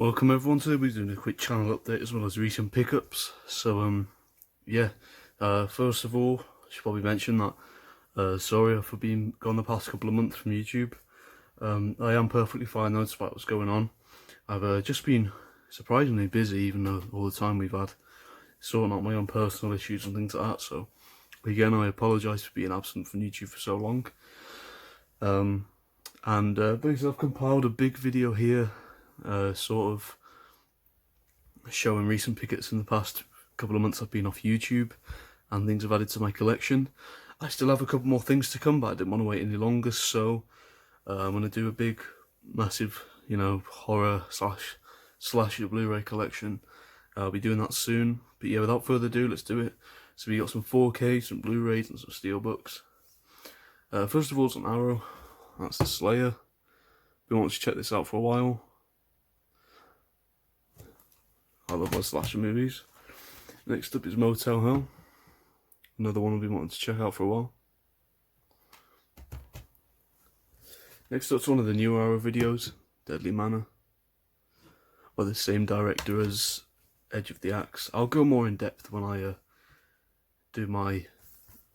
Welcome everyone. Today we're doing a quick channel update as well as recent pickups. So yeah, first of all I should probably mention that sorry for being gone the past couple of months from YouTube. I am perfectly fine though, despite what's going on. I've just been surprisingly busy, even though all the time we've had sorting out my own personal issues and things like that. So again, I apologise for being absent from YouTube for so long. Basically I've compiled a big video here, sort of showing recent pickups in the past couple of months I've been off YouTube and things I've added to my collection. I still have a couple more things to come, but I didn't want to wait any longer, so I'm going to do a big, massive, horror slasher Blu-ray collection. I'll be doing that soon, but yeah, without further ado, let's do it. So we got some 4K, some Blu-rays and some Steelbooks. First of all, some Arrow. That's the Slayer. Been wanting to check this out for a while. I love my slasher movies. Next up is Motel Hell. Another one I've been wanting to check out for a while. Next up's one of the new Arrow videos, Deadly Manor. By the same director as Edge of the Axe. I'll go more in depth when I do my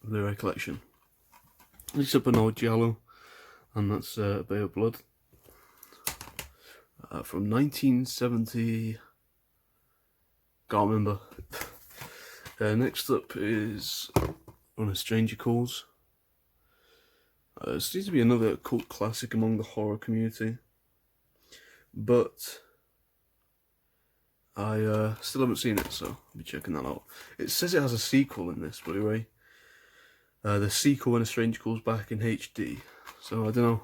Blu-ray collection. Next up, an old Giallo, and that's Bay of Blood. From 1970... can't remember. Next up is When a Stranger Calls. It seems to be another cult classic among the horror community, but I still haven't seen it, so I'll be checking that out. It says it has a sequel in this Blu-ray. The sequel, When a Stranger Calls, back in HD. So I don't know.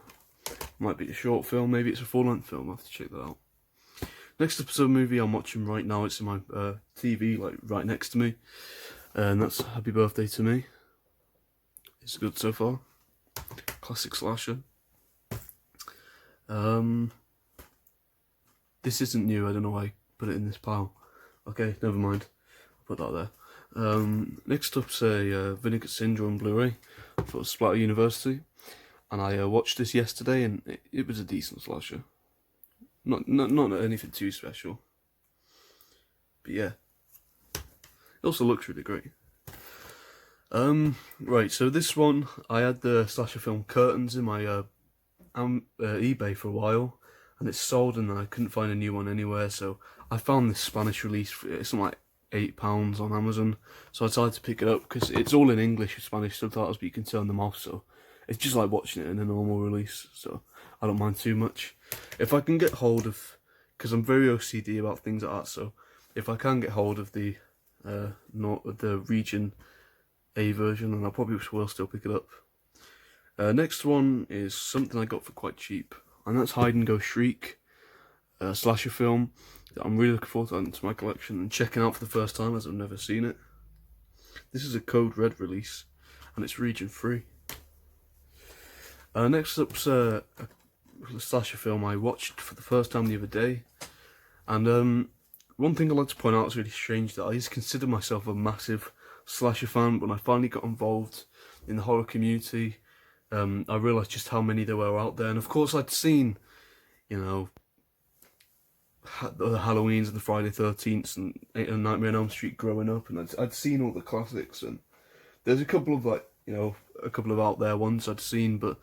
Might be a short film, maybe it's a full-length film. I'll have to check that out. Next episode movie I'm watching right now, it's in my TV, like right next to me, and that's Happy Birthday to Me. It's good so far. Classic slasher. This isn't new, I don't know why I put it in this pile. Okay, never mind, I'll put that there. Next up's a Vinegar Syndrome Blu-ray for Splatter University, and I watched this yesterday and it was a decent slasher. Not anything too special, but yeah, it also looks really great. Right, so this one, I had the slasher film Curtains in my eBay for a while, and it's sold and I couldn't find a new one anywhere, so I found this Spanish release for something like £8 on Amazon, so I decided to pick it up because it's all in English with Spanish subtitles, but you can turn them off, so it's just like watching it in a normal release, so I don't mind too much. If I can get hold of, because I'm very OCD about things like that, so if I can get hold of the Region A version, then I probably will still pick it up. Next one is something I got for quite cheap, and that's Hide and Go Shriek, a slasher film that I'm really looking forward to adding to my collection and checking out for the first time, as I've never seen it. This is a Code Red release, and it's region free. Next up's a slasher film I watched for the first time the other day, and one thing I'd like to point out is really strange that I used to consider myself a massive slasher fan, but when I finally got involved in the horror community, I realised just how many there were out there. And of course I'd seen, the Halloweens and the Friday 13th and Nightmare on Elm Street growing up, and I'd seen all the classics, and there's a couple of a couple of out there ones I'd seen, but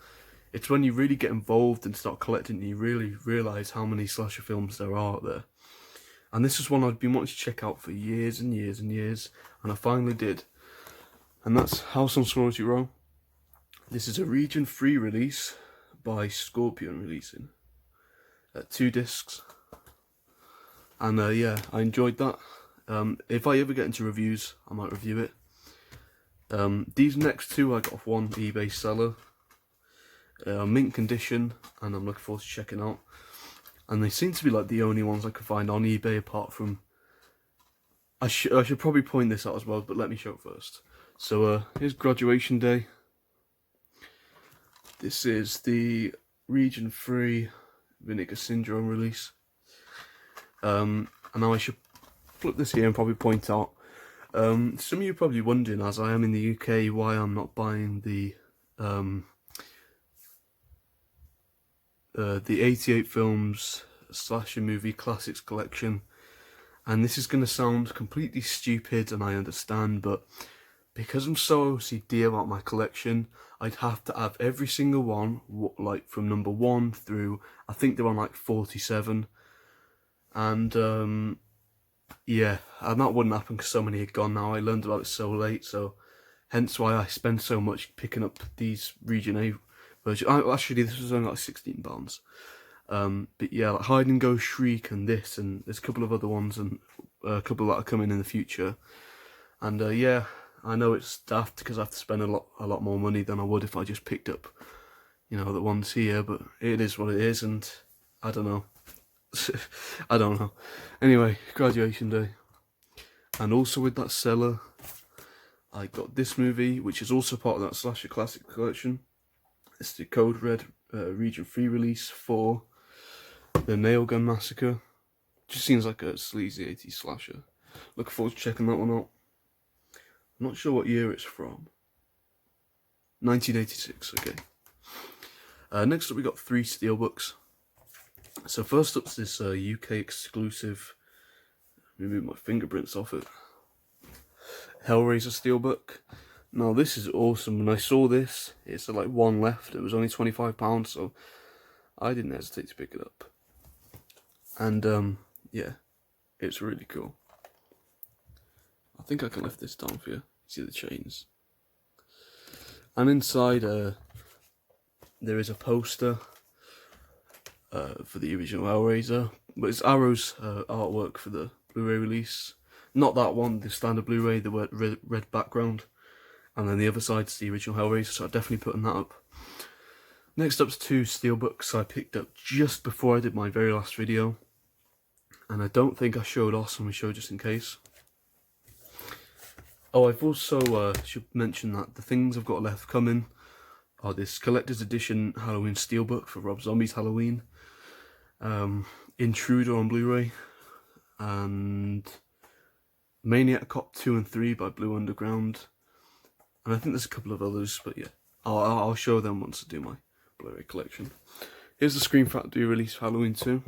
it's when you really get involved and start collecting you really realise how many slasher films there are out there. And this is one I'd been wanting to check out for years and years and years, and I finally did. And that's House on Sorority Row. This is a region free release by Scorpion releasing. 2 discs. And yeah, I enjoyed that. If I ever get into reviews, I might review it. These next 2 I got off one eBay seller. Mint condition, and I'm looking forward to checking out. And they seem to be like the only ones I could find on eBay, apart from... I should probably point this out as well, but let me show it first. So here's Graduation Day. This is the region free Vinegar Syndrome release. And now I should flip this here and probably point out, some of you are probably wondering, as I am in the UK, why I'm not buying the 88 Films Slasher Movie Classics Collection. And this is going to sound completely stupid, and I understand, but because I'm so OCD about my collection, I'd have to have every single one, like from number 1 through, I think they're on like 47. And yeah, and that wouldn't happen because so many had gone now. I learned about it so late, so hence why I spend so much picking up these Region A versions. Actually, this was only like £16. But yeah, like Hide and Go Shriek and this, and there's a couple of other ones, and a couple that are coming in the future. And yeah, I know it's daft because I have to spend a lot more money than I would if I just picked up, you know, the ones here, but it is what it is, and I don't know. I don't know. Anyway, graduation day. And also with that seller, I got this movie, which is also part of that Slasher Classic collection. It's the Code Red Region 3 release for the Nail Gun Massacre. Just seems like a sleazy 80s slasher. Looking forward to checking that one out. I'm not sure what year it's from. 1986, okay. Next up we got 3 steelbooks. So first up's this UK exclusive, let me move my fingerprints off it, Hellraiser steelbook. Now this is awesome. When I saw this, it's like one left, it was only £25, so I didn't hesitate to pick it up. And yeah, it's really cool. I think I can lift this down for you. See the chains. And inside there is a poster for the original Hellraiser, but it's Arrow's artwork for the Blu-ray release. Not that one, the standard Blu-ray, the red background. And then the other side's the original Hellraiser, so I'm definitely putting that up. Next up's 2 steelbooks I picked up just before I did my very last video. And I don't think I showed Awesome, we showed just in case. Oh, I've also should mention that the things I've got left coming are this collector's edition Halloween steelbook for Rob Zombie's Halloween, Intruder on Blu-ray, and Maniac Cop 2 and 3 by Blue Underground, and I think there's a couple of others, but yeah, I'll show them once I do my Blu-ray collection. Here's the Scream Factory release for Halloween 2.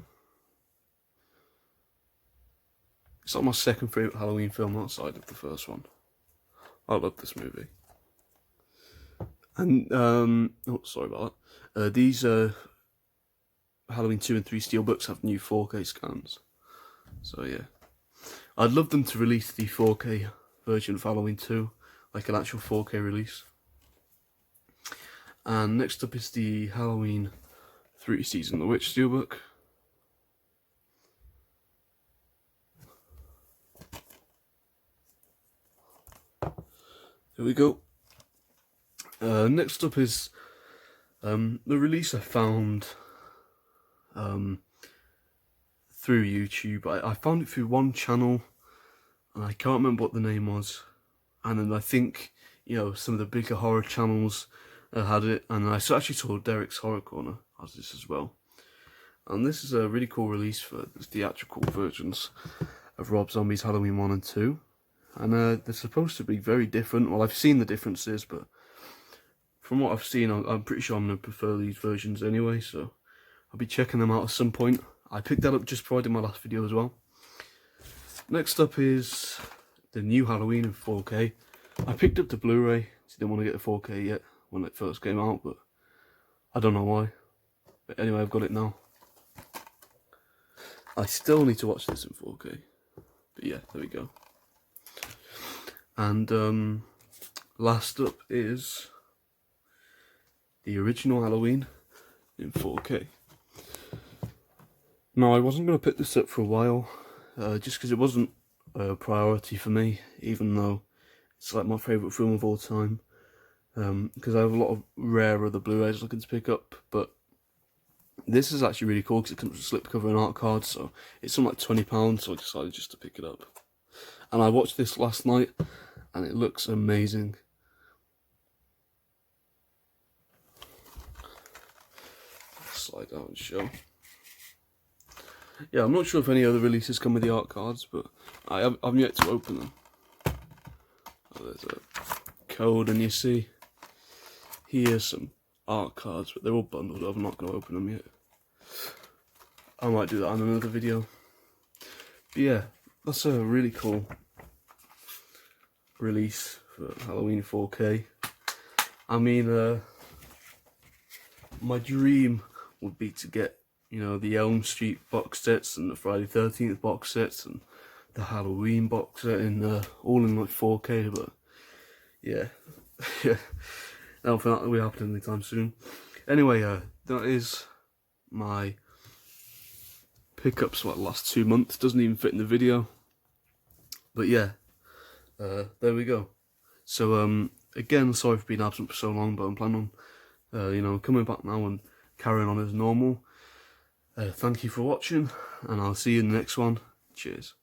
It's like my second favourite Halloween film outside of the first one. I love this movie. And, oh, sorry about that. These Halloween 2 and 3 steelbooks have new 4K scans. So, yeah. I'd love them to release the 4K version of Halloween 2, like an actual 4K release. And next up is the Halloween 3 Season of the Witch steelbook. There we go. Next up is the release I found through YouTube. I found it through one channel, and I can't remember what the name was. And then I think, you know, some of the bigger horror channels had it, and I actually saw Derek's Horror Corner has this as well. And this is a really cool release for the theatrical versions of Rob Zombie's Halloween 1 and 2. And they're supposed to be very different. Well, I've seen the differences, but from what I've seen, I'm pretty sure I'm going to prefer these versions anyway, so I'll be checking them out at some point. I picked that up just before I did my last video as well. Next up is the new Halloween in 4K. I picked up the Blu-ray, so didn't want to get the 4K yet when it first came out, but I don't know why. But anyway, I've got it now. I still need to watch this in 4K, but yeah, there we go. And last up is the original Halloween in 4K. Now, I wasn't going to pick this up for a while, just because it wasn't a priority for me, even though it's like my favourite film of all time, because I have a lot of rare other Blu-rays looking to pick up, but this is actually really cool because it comes with a slipcover and art card, so it's something like £20, so I decided just to pick it up. And I watched this last night, and it looks amazing. Slide out and show. Yeah, I'm not sure if any other releases come with the art cards, but I'm yet to open them. Oh, there's a code, and you see here's some art cards, but they're all bundled up. I'm not going to open them yet. I might do that on another video. But yeah, that's a really cool release for Halloween 4K. I mean, my dream would be to get, you know, the Elm Street box sets and the Friday 13th box sets and the Halloween box set all in like 4K, but yeah, yeah, I don't think that will happen anytime soon. Anyway, that is my pickups for the last 2 months. Doesn't even fit in the video, but yeah, there we go. So again, sorry for being absent for so long, but I'm planning on you know, coming back now and carrying on as normal. Thank you for watching, and I'll see you in the next one. Cheers.